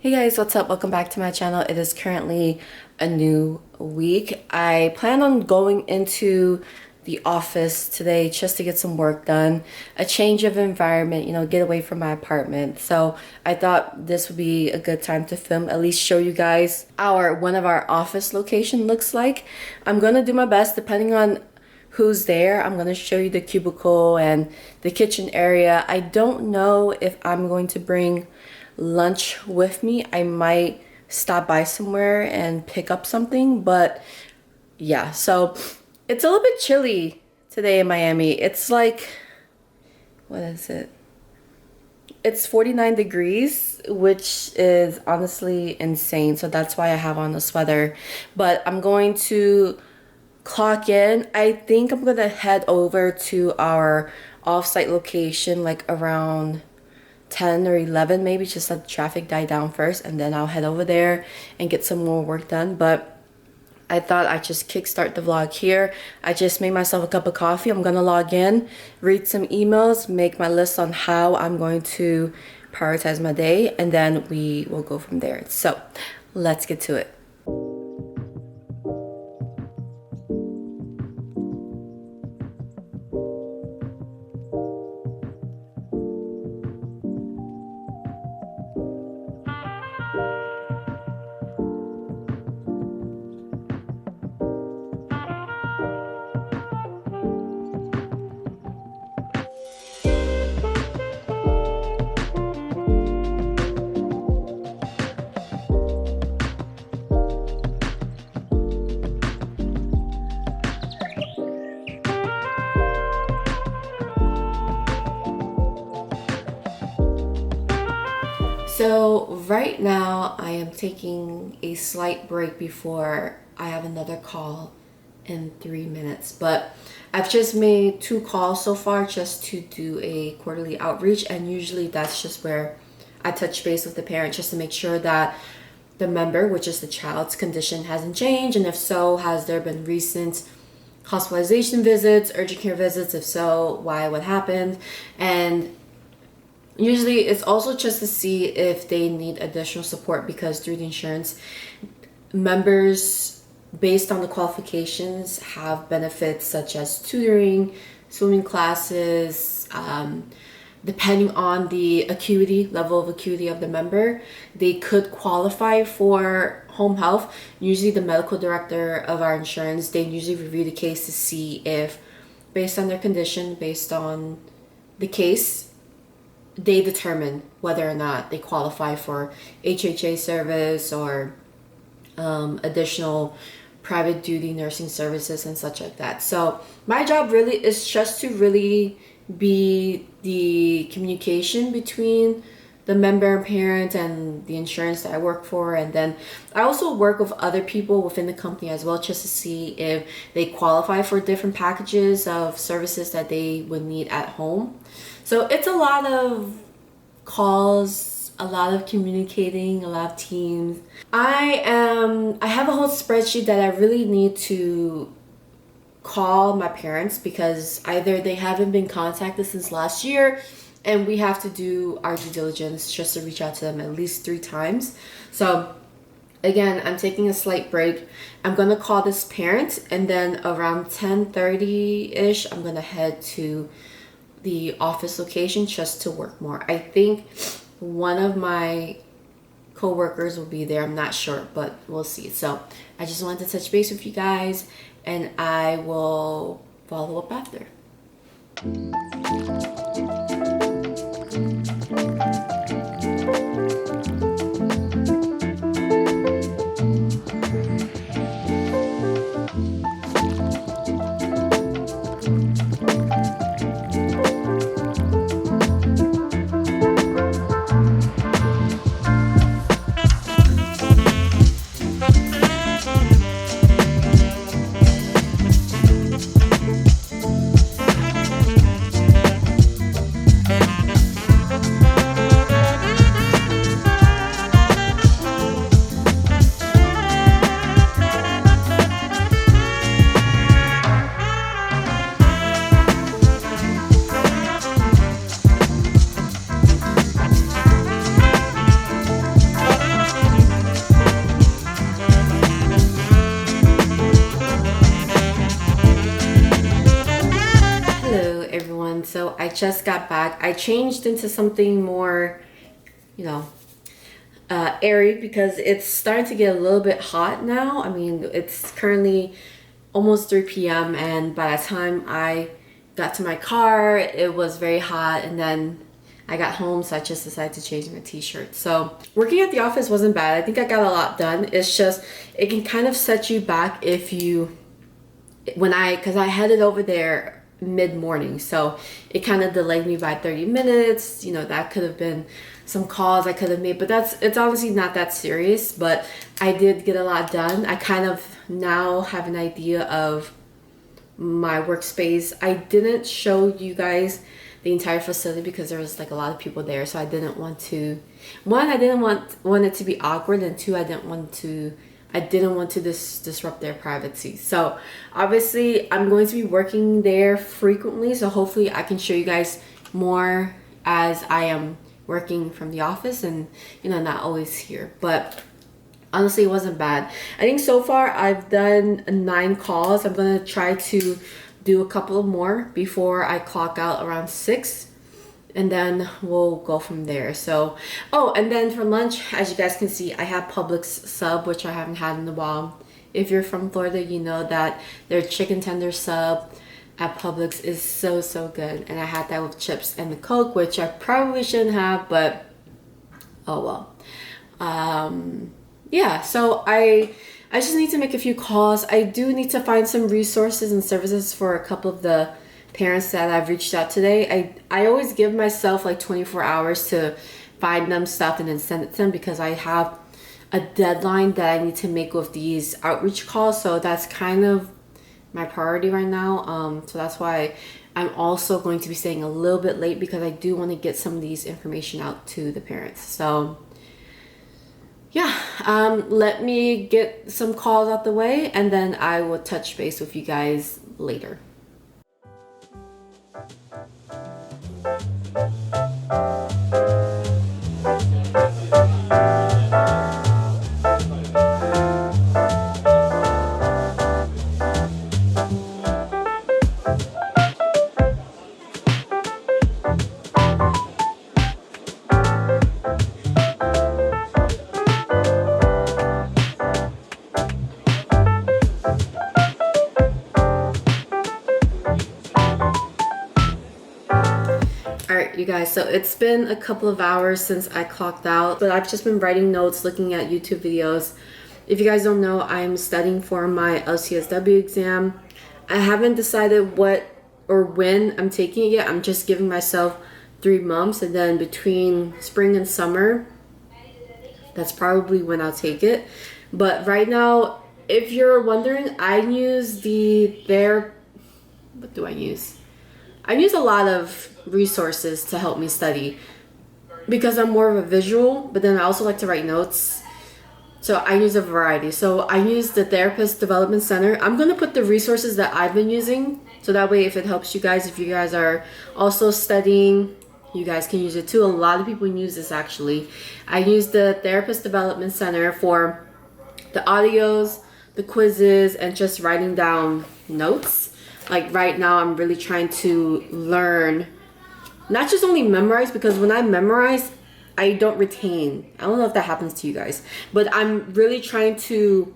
Hey guys, what's up? Welcome back to my channel. It is currently a new week. I plan on going into the office today just to get some work done, a change of environment, get away from my apartment. So I thought this would be a good time to film, at least show you guys one of our office location looks like. I'm gonna do my best depending on who's there. I'm gonna show you the cubicle and the kitchen area. I don't know if I'm going to bring lunch with me. I might stop by somewhere and pick up something, but yeah, so it's a little bit chilly today in Miami. It's like, what is it? It's 49 degrees, which is honestly insane. So that's why I have on a sweater. But I'm going to clock in. I think I'm gonna head over to our offsite location like around 10 or 11 maybe, just let the traffic die down first, and then I'll head over there and get some more work done. But I thought I'd just kickstart the vlog here. I just made myself a cup of coffee. I'm gonna log in, read some emails, make my list on how I'm going to prioritize my day, and then we will go from there. So let's get to it. So right now I am taking a slight break before I have another call in 3 minutes, but I've just made 2 calls so far just to do a quarterly outreach, and usually that's just where I touch base with the parent just to make sure that the member, which is the child's condition, hasn't changed, and if so, has there been recent hospitalization visits, urgent care visits? If so, why, what happened? And usually it's also just to see if they need additional support, because through the insurance, members based on the qualifications have benefits such as tutoring, swimming classes, depending on the level of acuity of the member, they could qualify for home health. Usually the medical director of our insurance, they usually review the case to see if, based on their condition, based on the case, they determine whether or not they qualify for HHA service or additional private duty nursing services and such like that. So my job really is just to really be the communication between the member and parent and the insurance that I work for. And then I also work with other people within the company as well, just to see if they qualify for different packages of services that they would need at home. So it's a lot of calls, a lot of communicating, a lot of teams. I have a whole spreadsheet that I really need to call my parents, because either they haven't been contacted since last year and we have to do our due diligence just to reach out to them at least 3 times. So again, I'm taking a slight break. I'm gonna call this parent, and then around 10:30-ish, I'm gonna head to the office location just to work more. I think one of my co-workers will be there. I'm not sure, but we'll see. So I just wanted to touch base with you guys, and I will follow up after. everyone. So I just got back. I changed into something more, you know, airy because it's starting to get a little bit hot now. I mean, it's currently almost 3 p.m. and by the time I got to my car, it was very hot, and then I got home, so I just decided to change my t-shirt. So working at the office wasn't bad. I think I got a lot done. It's just, it can kind of set you back if you, because I headed over there mid-morning, so it kind of delayed me by 30 minutes. You know, that could have been some calls I could have made, but it's obviously not that serious, but I did get a lot done. I kind of now have an idea of my workspace. I didn't show you guys the entire facility because there was like a lot of people there, so I didn't want to, I didn't want it to be awkward, and two, I didn't want to disrupt their privacy. So obviously I'm going to be working there frequently, so hopefully I can show you guys more as I am working from the office and, you know, not always here. But honestly, it wasn't bad. I think so far I've done 9 calls. I'm gonna try to do a couple more before I clock out around 6, and then we'll go from there. So, oh, and then for lunch, as you guys can see, I have Publix sub, which I haven't had in a while. If you're from Florida, you know that their chicken tender sub at Publix is so good, and I had that with chips and the Coke, which I probably shouldn't have, but oh well. Yeah, so I just need to make a few calls. I do need to find some resources and services for a couple of the parents that I've reached out today. I always give myself like 24 hours to find them stuff and then send it to them, because I have a deadline that I need to make with these outreach calls. So that's kind of my priority right now. So that's why I'm also going to be staying a little bit late, because I do want to get some of these information out to the parents. So yeah, let me get some calls out the way, and then I will touch base with you guys later. Alright, you guys, so it's been a couple of hours since I clocked out, but I've just been writing notes, looking at YouTube videos. If you guys don't know, I'm studying for my LCSW exam. I haven't decided what or when I'm taking it yet. I'm just giving myself 3 months, and then between spring and summer, that's probably when I'll take it. But right now, if you're wondering, I use what do I use? I use a lot of resources to help me study because I'm more of a visual, but then I also like to write notes. So I use a variety. So I use the Therapist Development Center. I'm going to put the resources that I've been using, so that way if it helps you guys, if you guys are also studying, you guys can use it too. A lot of people use this actually. I use the Therapist Development Center for the audios, the quizzes, and just writing down notes. Like right now, I'm really trying to learn, not just only memorize, because when I memorize, I don't retain. I don't know if that happens to you guys, but I'm really trying to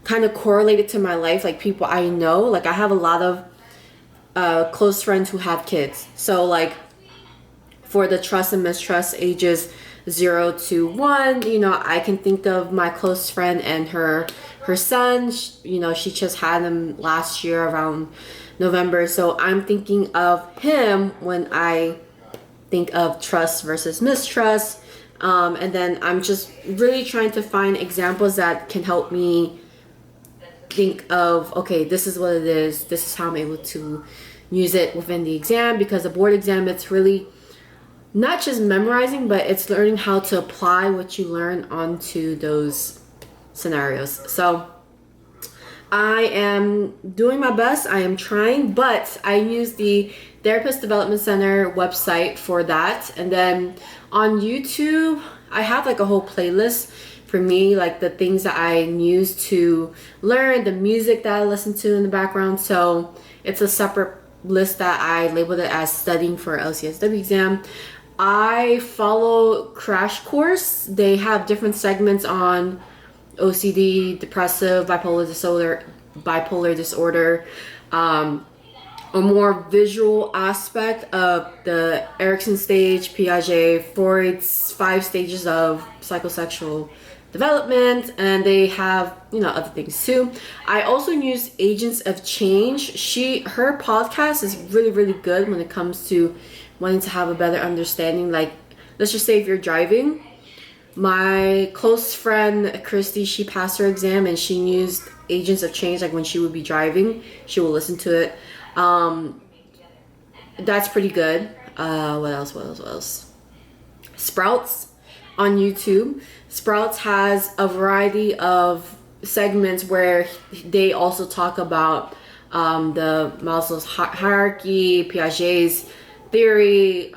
kind of correlate it to my life, like people I know. Like I have a lot of close friends who have kids. So like for the trust and mistrust ages 0 to 1, you know, I can think of my close friend and her son. You know, she just had him last year around November, so I'm thinking of him when I think of trust versus mistrust. And then I'm just really trying to find examples that can help me think of, okay, this is what it is, this is how I'm able to use it within the exam, because the board exam, it's really not just memorizing, but it's learning how to apply what you learn onto those scenarios. So I am doing my best. I am trying, but I use the Therapist Development Center website for that. And then on YouTube, I have like a whole playlist for me, like the things that I use to learn, the music that I listen to in the background. So it's a separate list that I labeled it as studying for LCSW exam. I follow Crashcourse. They have different segments on OCD, depressive, bipolar disorder, a more visual aspect of the Erikson stage, Piaget, Freud's 5 stages of psychosexual development, and they have, you know, other things too. I also use Agents of Change. Her podcast is really, really good when it comes to wanting to have a better understanding. Like, let's just say if you're driving, my close friend Christy, she passed her exam and she used Agents of Change. Like when she would be driving, she will listen to it. That's pretty good. What else? Sprouts on YouTube. Sprouts has a variety of segments where they also talk about the Maslow's hierarchy, Piaget's theory,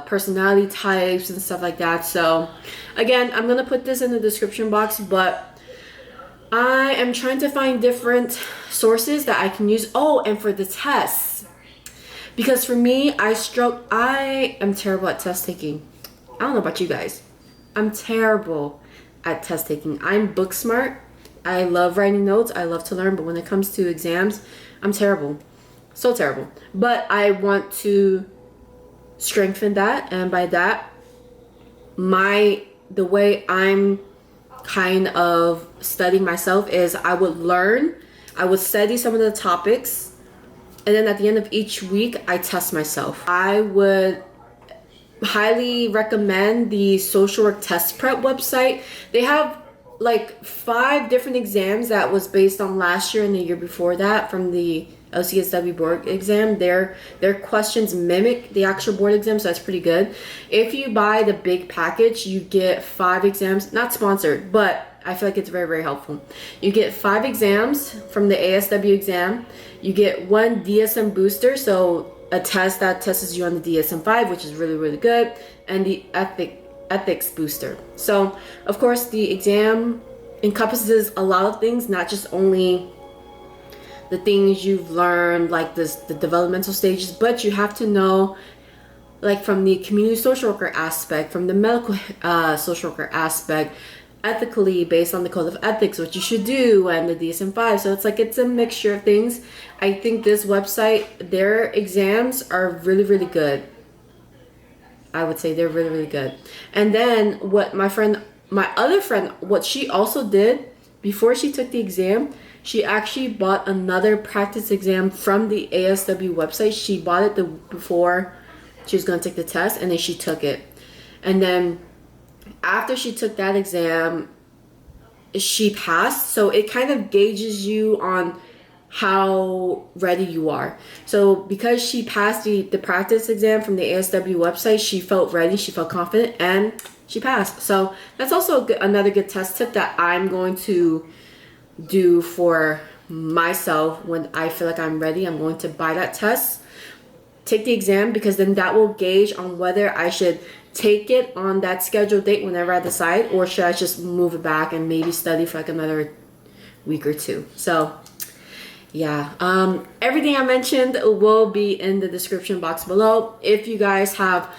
personality types and stuff like that. So again, I'm gonna put this in the description box, but I am trying to find different sources that I can use. Oh, and for the tests, because for me, I am terrible at test taking. I don't know about you guys. I'm terrible at test taking. I'm book smart. I love writing notes. I love to learn, but when it comes to exams, I'm terrible. So terrible. But I want to strengthen that, and by that, the way I'm kind of studying myself is I would study some of the topics, and then at the end of each week I test myself. I would highly recommend the Social Work Test Prep website. They have like 5 different exams that was based on last year and the year before that from the LCSW board exam. Their questions mimic the actual board exam, so that's pretty good. If you buy the big package, you get 5 exams. Not sponsored, but I feel like it's very, very helpful. You get 5 exams from the ASW exam. You get 1 DSM booster, so a test that tests you on the DSM-5, which is really, really good, and the ethics booster. So of course the exam encompasses a lot of things, not just only the things you've learned, like the developmental stages, but you have to know, like, from the community social worker aspect, from the medical social worker aspect, ethically based on the code of ethics, what you should do, and the DSM-5. So it's a mixture of things. I think this website, their exams are really, really good. I would say they're really, really good. And then what my other friend, what she also did before she took the exam, she actually bought another practice exam from the ASW website. She bought it before she was going to take the test, and then she took it. And then after she took that exam, she passed. So it kind of gauges you on how ready you are. So because she passed the practice exam from the ASW website, she felt ready, she felt confident, and she passed. So that's also another good test tip that I'm going to do for myself. When I feel like I'm ready, I'm going to buy that test, take the exam, because then that will gauge on whether I should take it on that scheduled date whenever I decide, or should I just move it back and maybe study for like another week or 2. So yeah, everything I mentioned will be in the description box below. If you guys have,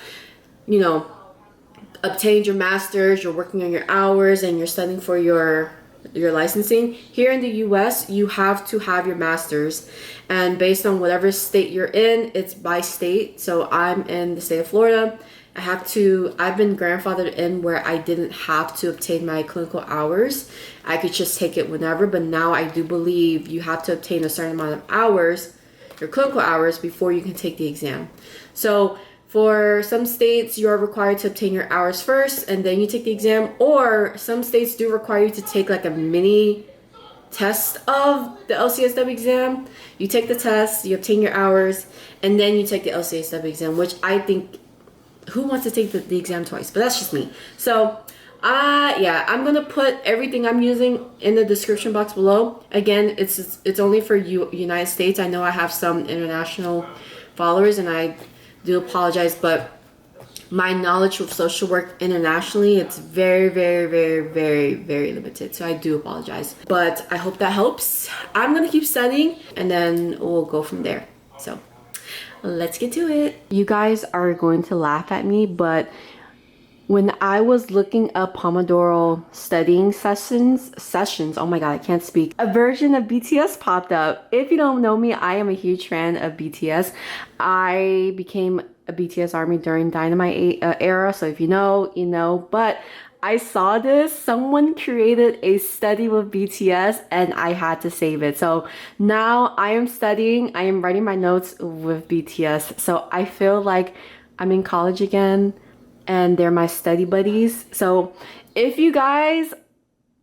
obtained your master's, you're working on your hours, and you're studying for your licensing, here in the US, you have to have your master's, and based on whatever state you're in, it's by state. So I'm in the state of Florida. I've been grandfathered in where I didn't have to obtain my clinical hours. I could just take it whenever, but now I do believe you have to obtain a certain amount of hours, your clinical hours, before you can take the exam. So for some states, you're required to obtain your hours first and then you take the exam, or some states do require you to take like a mini test of the LCSW exam. You take the test, you obtain your hours, and then you take the LCSW exam, which I think, who wants to take the exam twice? But that's just me. So yeah, I'm gonna put everything I'm using in the description box below. Again, it's only for United States. I know I have some international followers, and I do apologize, but my knowledge of social work internationally, it's very, very, very, very, very limited. So I do apologize, but I hope that helps. I'm gonna keep studying, and then we'll go from there. So let's get to it. You guys are going to laugh at me, but when I was looking up Pomodoro studying sessions, oh my god, I can't speak. A version of BTS popped up. If you don't know me, I am a huge fan of BTS. I became a BTS army during Dynamite era, so if you know, you know. But I saw this, someone created a study with BTS and I had to save it. So now I am studying, I am writing my notes with BTS. So I feel like I'm in college again and they're my study buddies. So if you guys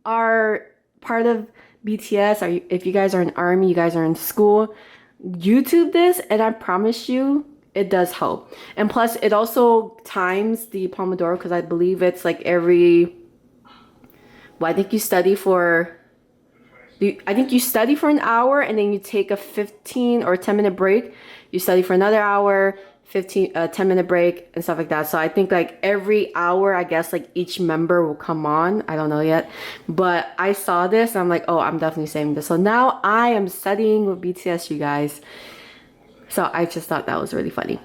are part of BTS, or if you guys are in army, you guys are in school, YouTube this and I promise you it does help. And plus it also times the Pomodoro because I believe it's like every, well, I think you study for an hour and then you take a 15 or 10-minute break. You study for another hour, 10-minute break and stuff like that. So I think like every hour, I guess like each member will come on. I don't know yet, but I saw this and I'm like, oh, I'm definitely saving this. So now I am studying with BTS, you guys. So I just thought that was really funny.